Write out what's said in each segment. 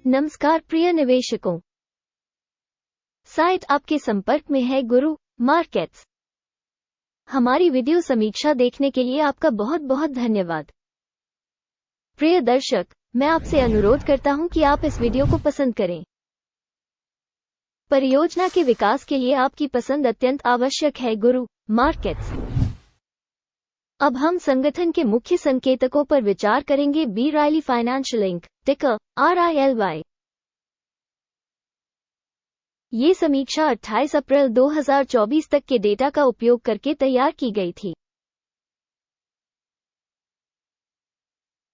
नमस्कार प्रिय निवेशकों, साइट आपके संपर्क में है गुरु मार्केट्स। हमारी वीडियो समीक्षा देखने के लिए आपका बहुत बहुत धन्यवाद। प्रिय दर्शक, मैं आपसे अनुरोध करता हूं कि आप इस वीडियो को पसंद करें। परियोजना के विकास के लिए आपकी पसंद अत्यंत आवश्यक है गुरु मार्केट्स। अब हम संगठन के मुख्य संकेतकों पर विचार करेंगे। बी रायली फाइनेंशियल इंक, टिकर RILY। ये समीक्षा 28 अप्रैल 2024 तक के डेटा का उपयोग करके तैयार की गई थी।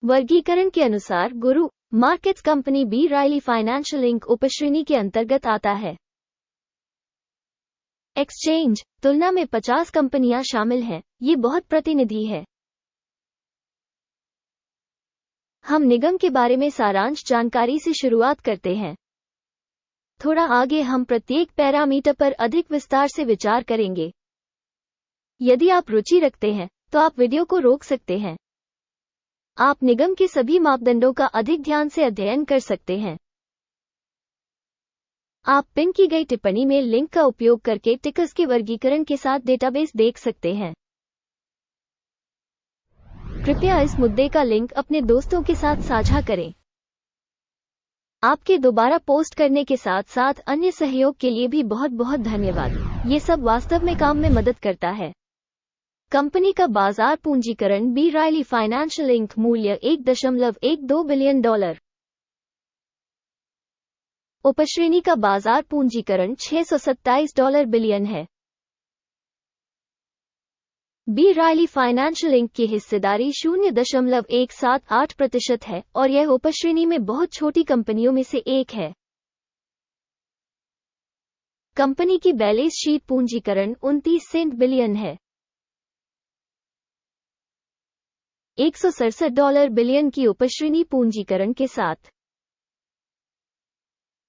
वर्गीकरण के अनुसार गुरु markets company B Riley Financial Inc उपश्रेणी के अंतर्गत आता है। एक्सचेंज तुलना में 50 कंपनियां शामिल हैं। ये बहुत प्रतिनिधि है। हम निगम के बारे में सारांश जानकारी से शुरुआत करते हैं। थोड़ा आगे हम प्रत्येक पैरामीटर पर अधिक विस्तार से विचार करेंगे। यदि आप रुचि रखते हैं तो आप वीडियो को रोक सकते हैं। आप निगम के सभी मापदंडों का अधिक ध्यान से अध्ययन कर सकते हैं। आप पिन की गई टिप्पणी में लिंक का उपयोग करके टिकर्स के वर्गीकरण के साथ डेटाबेस देख सकते हैं। कृपया इस मुद्दे का लिंक अपने दोस्तों के साथ साझा करें। आपके दोबारा पोस्ट करने के साथ साथ अन्य सहयोग के लिए भी बहुत बहुत धन्यवाद। ये सब वास्तव में काम में मदद करता है। कंपनी का बाजार पूंजीकरण बी रायली फाइनेंशियल इंक मूल्य $1.12 बिलियन। उपश्रेणी का बाजार पूंजीकरण $627 बिलियन है। बी रायली फाइनेंशियल इंक की हिस्सेदारी 0.178% है और यह उपश्रेणी में बहुत छोटी कंपनियों में से एक है। कंपनी की बैलेंस शीट पूंजीकरण $29 बिलियन है। $167 बिलियन की उपश्रेणी पूंजीकरण के साथ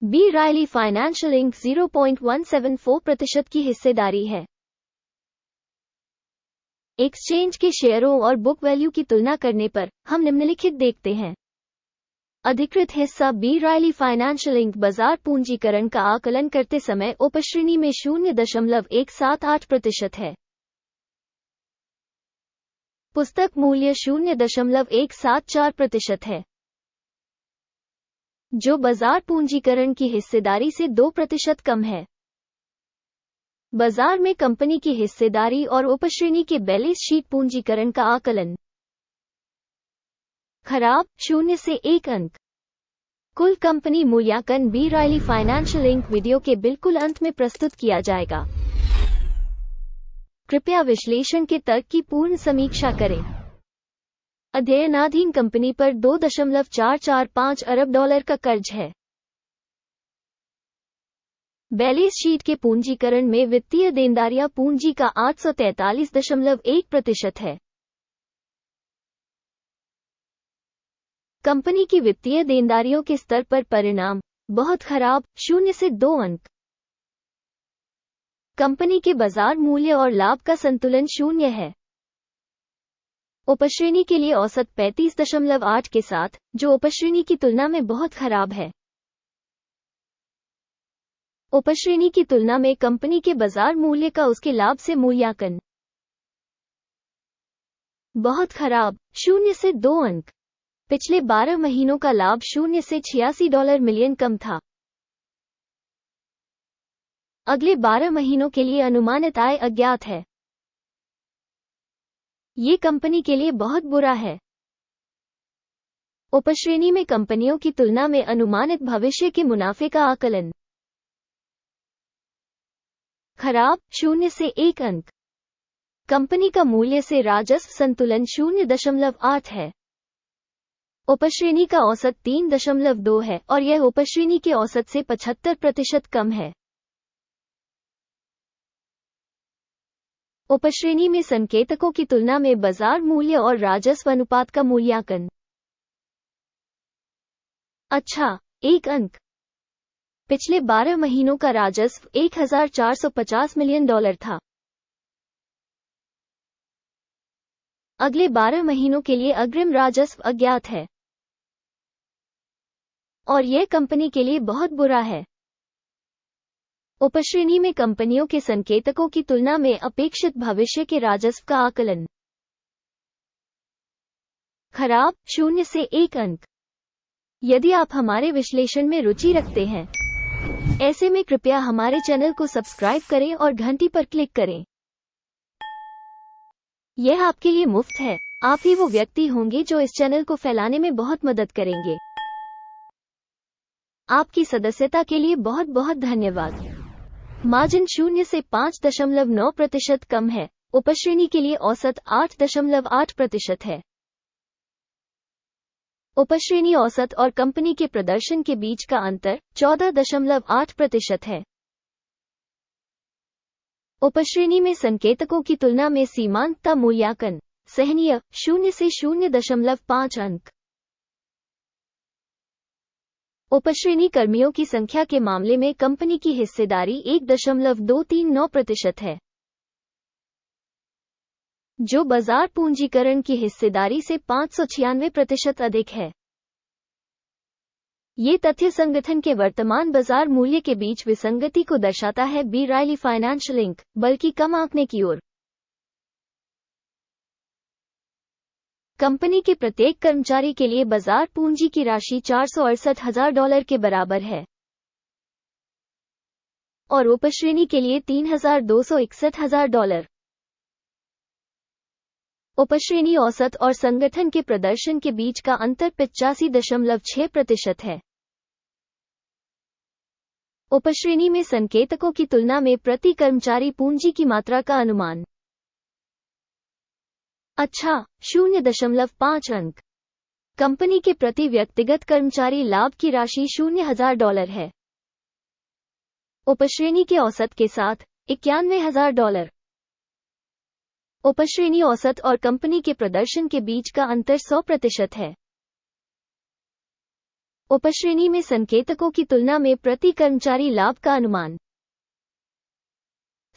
बी रायली फाइनेंशियल इंक 0.174% की हिस्सेदारी है। एक्सचेंज के शेयरों और बुक वैल्यू की तुलना करने पर हम निम्नलिखित देखते हैं। अधिकृत हिस्सा बी रायली फाइनेंशियल इंक बाजार पूंजीकरण का आकलन करते समय उपश्रेणी में 0.178% है। पुस्तक मूल्य 0.174% है, जो बाजार पूंजीकरण की हिस्सेदारी से 2% कम है। बाजार में कंपनी की हिस्सेदारी और उपश्रेणी के बैलेंस शीट पूंजीकरण का आकलन। खराब 0 से 1 अंक। कुल कंपनी मूल्यांकन B Riley Financial Inc video के बिल्कुल अंत में प्रस्तुत किया जाएगा। कृपया विश्लेषण के तर्क की पूर्ण समीक्षा करें। अध्ययनाधीन कंपनी पर $2.445 अरब का कर्ज है। बैलेंस शीट के पूंजीकरण में वित्तीय देनदारियां पूंजी का 843.1% है। कंपनी की वित्तीय देनदारियों के स्तर पर परिणाम बहुत खराब 0 से 2 अंक। कंपनी के बाजार मूल्य और लाभ का संतुलन 0 है। उपश्रेणी के लिए औसत 35.8 के साथ, जो उपश्रेणी की तुलना में बहुत खराब है। उपश्रेणी की तुलना में कंपनी के बाजार मूल्य का उसके लाभ से मूल्यांकन बहुत खराब 0 से 2 अंक। पिछले 12 महीनों का लाभ 0 से $86 मिलियन कम था। अगले 12 महीनों के लिए अनुमानित आय अज्ञात है। ये कंपनी के लिए बहुत बुरा है। उपश्रेणी में कंपनियों की तुलना में अनुमानित भविष्य के मुनाफे का आकलन खराब 0 से 1 अंक। कंपनी का मूल्य से राजस्व संतुलन 0.8 है। उपश्रेणी का औसत 3.2 है और यह उपश्रेणी के औसत से 75% कम है। उपश्रेणी में संकेतकों की तुलना में बाजार मूल्य और राजस्व अनुपात का मूल्यांकन अच्छा 1 अंक। पिछले 12 महीनों का राजस्व $1,450 मिलियन था। अगले 12 महीनों के लिए अग्रिम राजस्व अज्ञात है। और यह कंपनी के लिए बहुत बुरा है। उपश्रेणी में कंपनियों के संकेतकों की तुलना में अपेक्षित भविष्य के राजस्व का आकलन। खराब, 0 से 1 अंक। यदि आप हमारे विश्लेषण में रुचि रखते हैं, ऐसे में कृपया हमारे चैनल को सब्सक्राइब करें और घंटी पर क्लिक करें। यह आपके लिए मुफ्त है। आप ही वो व्यक्ति होंगे जो इस चैनल को फैलाने में बहुत मदद करेंगे। आपकी सदस्यता के लिए बहुत बहुत धन्यवाद। मार्जिन 0 से 5.9% कम है। उपश्रेणी के लिए औसत 8.8% है। उपश्रेणी औसत और कंपनी के प्रदर्शन के बीच का अंतर 14.8% है। उपश्रेणी में संकेतकों की तुलना में सीमांतता मूल्यांकन सहनीय 0 से 0.5 अंक। उपश्रेणी कर्मियों की संख्या के मामले में कंपनी की हिस्सेदारी 1.239% है, जो बाजार पूंजीकरण की हिस्सेदारी से 596% अधिक है। ये तथ्य संगठन के वर्तमान बाजार मूल्य के बीच विसंगति को दर्शाता है। बी रायली फाइनेंशियल इंक बल्कि कम आंकने की ओर। कंपनी के प्रत्येक कर्मचारी के लिए बाजार पूंजी की राशि $468,000 के बराबर है और उपश्रेणी के लिए $3,261,000। उपश्रेणी औसत और संगठन के प्रदर्शन के बीच का अंतर 85.6% है। उपश्रेणी में संकेतकों की तुलना में प्रति कर्मचारी पूंजी की मात्रा का अनुमान। अच्छा, 0.5 अंक। कंपनी के प्रति व्यक्तिगत कर्मचारी लाभ की राशि $0,000 है। उपश्रेणी के औसत के साथ $91,000। उपश्रेणी औसत और कंपनी के प्रदर्शन के बीच का अंतर 100% है। उपश्रेणी में संकेतकों की तुलना में प्रति कर्मचारी लाभ का अनुमान।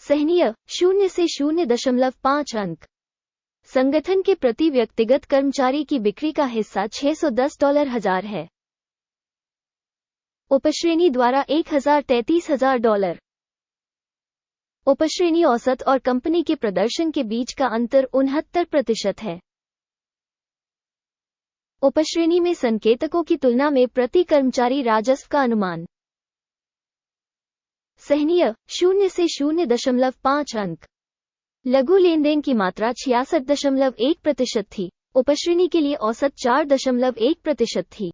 सहनीय 0 से 0.5 अंक। संगठन के प्रति व्यक्तिगत कर्मचारी की बिक्री का हिस्सा $610,000 है। उपश्रेणी द्वारा $1,33,000। उपश्रेणी औसत और कंपनी के प्रदर्शन के बीच का अंतर 69% है। उपश्रेणी में संकेतकों की तुलना में प्रति कर्मचारी राजस्व का अनुमान। सहनीय 0 से 0.5 अंक। लघु लेनदेन की मात्रा 66.1% थी। उपश्रेणी के लिए औसत 4.1% थी।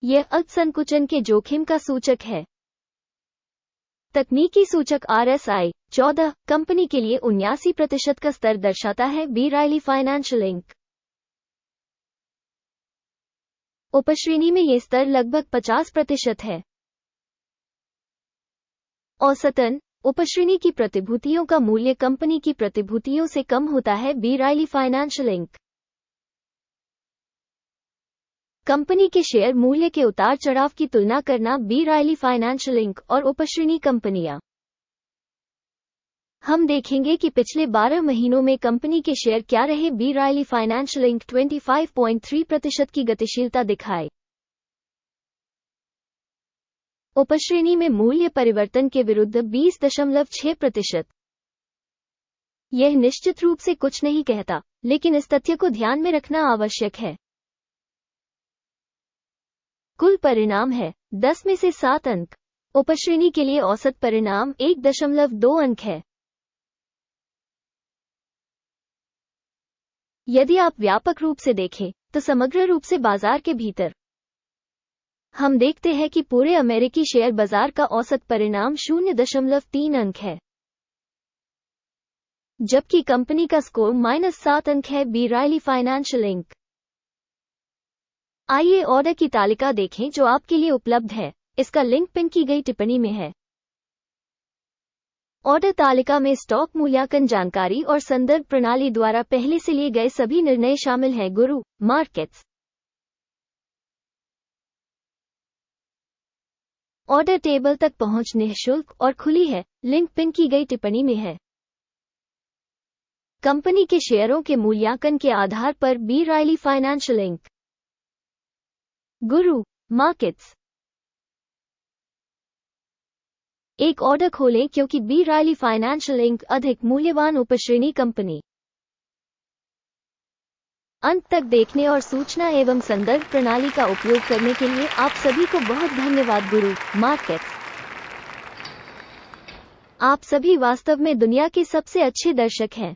यह अल्पसंकुचन के जोखिम का सूचक है। तकनीकी सूचक RSI 14 कंपनी के लिए 79% का स्तर दर्शाता है। B Riley Financial Inc. उपश्रेणी में यह स्तर लगभग 50% है। औसतन उपश्रेणी की प्रतिभूतियों का मूल्य कंपनी की प्रतिभूतियों से कम होता है। B Riley Financial Inc. Company के शेयर मूल्य के उतार चढ़ाव की तुलना करना। बी रायली फाइनेंशियल इंक और उपश्रेणी कंपनियां। हम देखेंगे कि पिछले 12 महीनों में कंपनी के शेयर क्या रहे। बी रायली फाइनेंशियल इंक 25.3% की गतिशीलता दिखाए। उपश्रेणी में मूल्य परिवर्तन के विरुद्ध 20.6%। यह निश्चित रूप से कुछ नहीं कहता, लेकिन इस तथ्य को ध्यान में रखना आवश्यक है। कुल परिणाम है 10 में से 7 अंक। उपश्रेणी के लिए औसत परिणाम 1.2 अंक है। यदि आप व्यापक रूप से देखें तो समग्र रूप से बाजार के भीतर हम देखते हैं कि पूरे अमेरिकी शेयर बाजार का औसत परिणाम 0.3 अंक है, जबकि कंपनी का स्कोर -7 अंक है। B Riley Financial Inc. आइए ऑर्डर की तालिका देखें जो आपके लिए उपलब्ध है। इसका लिंक पिन की गई टिप्पणी में है। ऑर्डर तालिका में स्टॉक मूल्यांकन जानकारी और संदर्भ प्रणाली द्वारा पहले से लिए गए सभी निर्णय शामिल हैं। गुरु मार्केट्स। ऑर्डर टेबल तक पहुंच निःशुल्क और खुली है। लिंक पिन की गई टिप्पणी में है। कंपनी के शेयरों के मूल्यांकन के आधार पर बी रायली फाइनेंशियल इंक गुरु मार्केट्स। एक ऑर्डर खोलें क्योंकि बी रायली फाइनेंशियल इंक अधिक मूल्यवान उपश्रेणी कंपनी। अंत तक देखने और सूचना एवं संदर्भ प्रणाली का उपयोग करने के लिए आप सभी को बहुत धन्यवाद। गुरु मार्केट्स, आप सभी वास्तव में दुनिया के सबसे अच्छे दर्शक हैं।